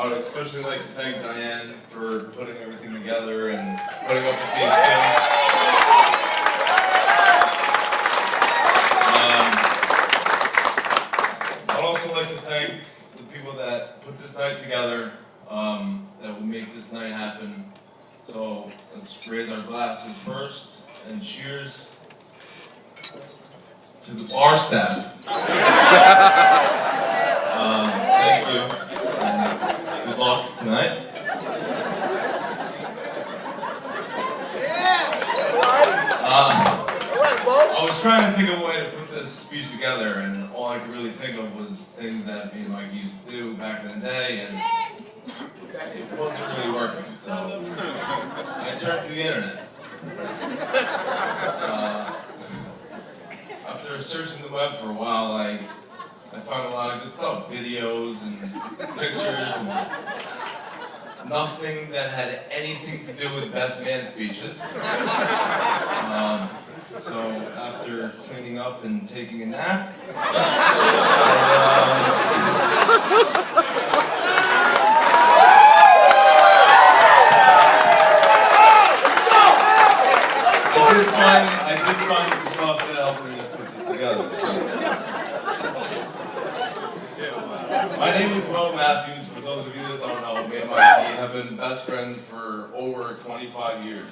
I would especially like to thank Diane for putting everything together and putting up with these things. I'd also like to thank the people that put this night together, that will make this night happen. So let's raise our glasses first and cheers to the bar staff. Thank you. And good luck tonight. I was trying to think of a way to put this speech together, and all I could really think of was things that me and Mike used to do back in the day, and it wasn't really working, so I turned to the internet. After searching the web for a while, I found a lot of good stuff, videos and pictures, and nothing that had anything to do with best man speeches. So after cleaning up and taking a nap, I did find some stuff to help me put this together. My name is Will Matthews. For those of you that don't know, me and Mikey have been best friends for over 25 years.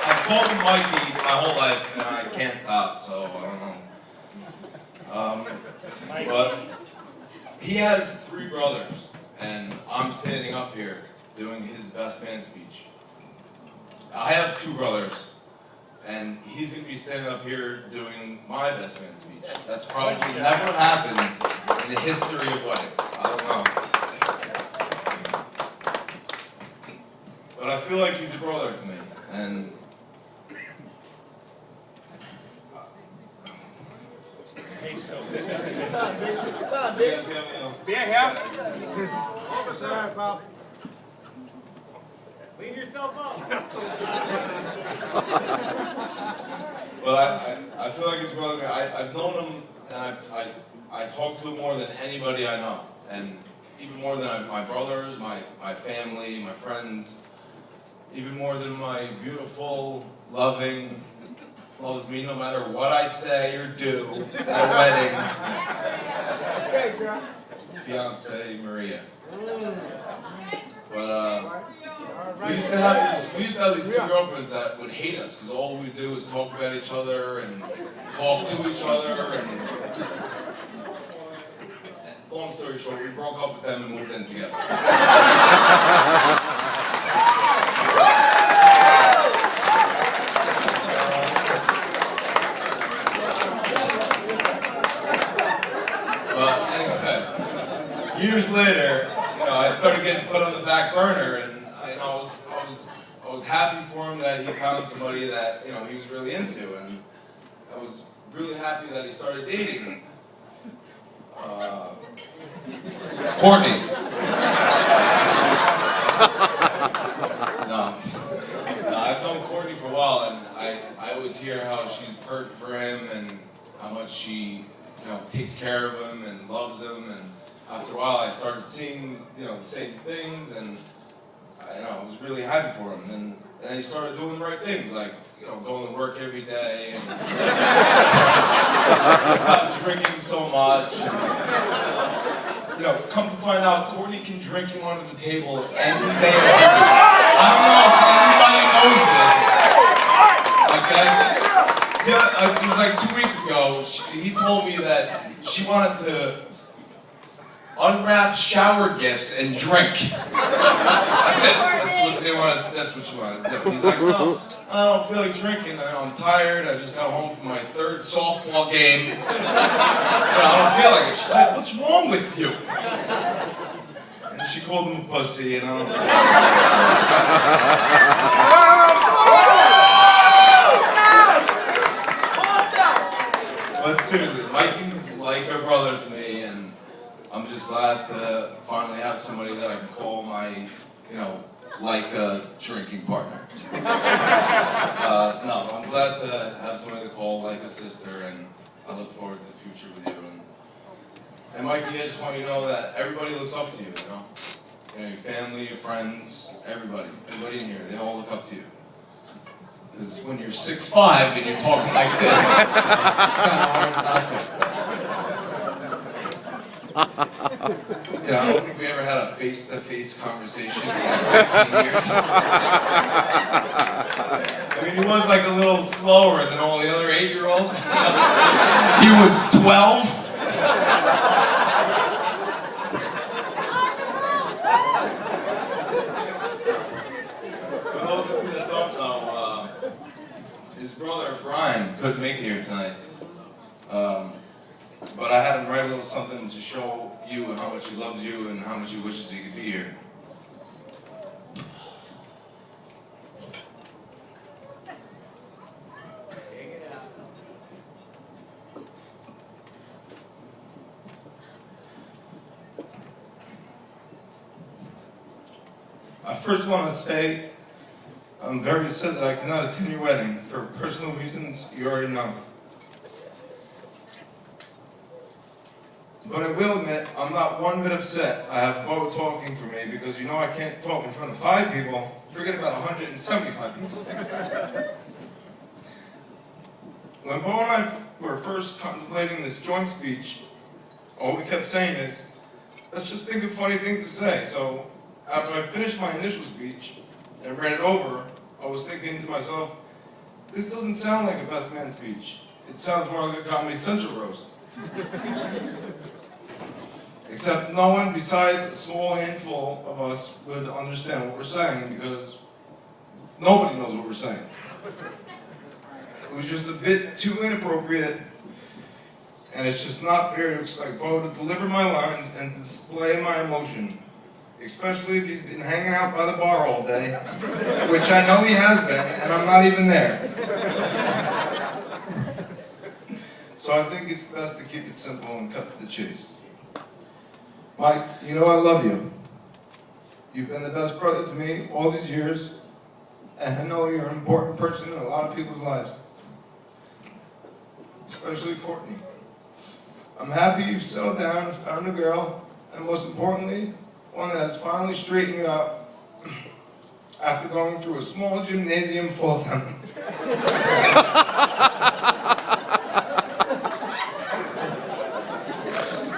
I've called him Mikey my whole life, and I can't stop, so I don't know. But he has 3 brothers, and I'm standing up here doing his best man speech. I have 2 brothers, and he's going to be standing up here doing my best man speech. That's probably never happened in the history of weddings. I don't know. But I feel like he's a brother to me, and Clean yourself up. But I feel like he's a brother. I've known him, and I talk to him more than anybody I know, and even more than my brothers, my family, my friends, even more than my beautiful, loving, loves me no matter what I say or do at a wedding. Fiance Maria. But we used to have these 2 girlfriends that would hate us because all we do is talk about each other and talk to each other. And long story short, we broke up with them and moved in together. But anyway, years later, I started getting put on the back burner, and I was happy for him that he found somebody that he was really into, and I was really happy that he started dating Courtney. No, I've known Courtney for a while, and I always hear how she's perfect for him and how much she takes care of him and loves him, and after a while I started seeing the same things, and I was really happy for him, and then he started doing the right things, like going to work every day, and stopped drinking so much. And, come to find out, Courtney can drink him under the table any day of the week. I don't know if anybody knows this. Okay? It was like 2 weeks ago. He told me that she wanted to unwrap shower gifts and drink. That's it. That's what she wanted to do. He's like, no, I don't feel like drinking. I'm tired. I just got home from my 3rd softball game. I don't feel like it. She said, what's wrong with you? And she called him a pussy, and I don't know. But seriously, Mikey's like a brother to me, and I'm just glad to finally have somebody that I can call my, like a drinking partner. No, I'm glad to have somebody to call like a sister, and I look forward to the future with you. And And Mikey, I just want you to know that everybody looks up to you, you know? You know, your family, your friends, everybody in here, they all look up to you. Because when you're 6'5" and you're talking like this, it's kind of hard not to. You know, I don't think we ever had a face-to-face conversation in like 15 years. I mean, he was like a little slower than all the other 8-year-olds. He was 12. For those of you that don't know, his brother Brian couldn't make it here tonight. But I had him write a little something to show you how much he loves you and how much he wishes he could be here. I first want to say I'm very upset that I cannot attend your wedding for personal reasons you already know. But I will admit, I'm not one bit upset. I have Bo talking for me because you know I can't talk in front of 5 people, forget about 175 people. When Bo and I were first contemplating this joint speech, all we kept saying is, let's just think of funny things to say. So after I finished my initial speech and read it over, I was thinking to myself, this doesn't sound like a best man speech. It sounds more like a Comedy Central roast. Except no one besides a small handful of us would understand what we're saying because nobody knows what we're saying. It was just a bit too inappropriate, and it's just not fair to expect Bo to deliver my lines and display my emotion, especially if he's been hanging out by the bar all day, which I know he has been, and I'm not even there. So I think it's best to keep it simple and cut to the chase. Mike, you know I love you. You've been the best brother to me all these years, and I know you're an important person in a lot of people's lives, especially Courtney. I'm happy you've settled down, found a girl, and most importantly, one that has finally straightened you out after going through a small gymnasium full of them.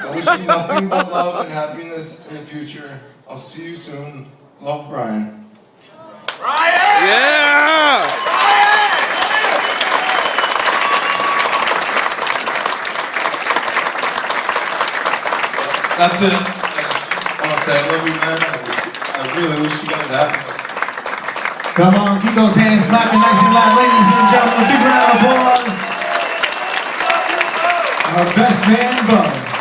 I wish you nothing but love and happiness in the future. I'll see you soon. Love, Brian. Brian! Yeah! That's it. I want to say I love you, man. I really wish you guys happy. Come on, keep those hands clapping nice and loud, ladies and gentlemen. A big round of applause. Our best man, Bo.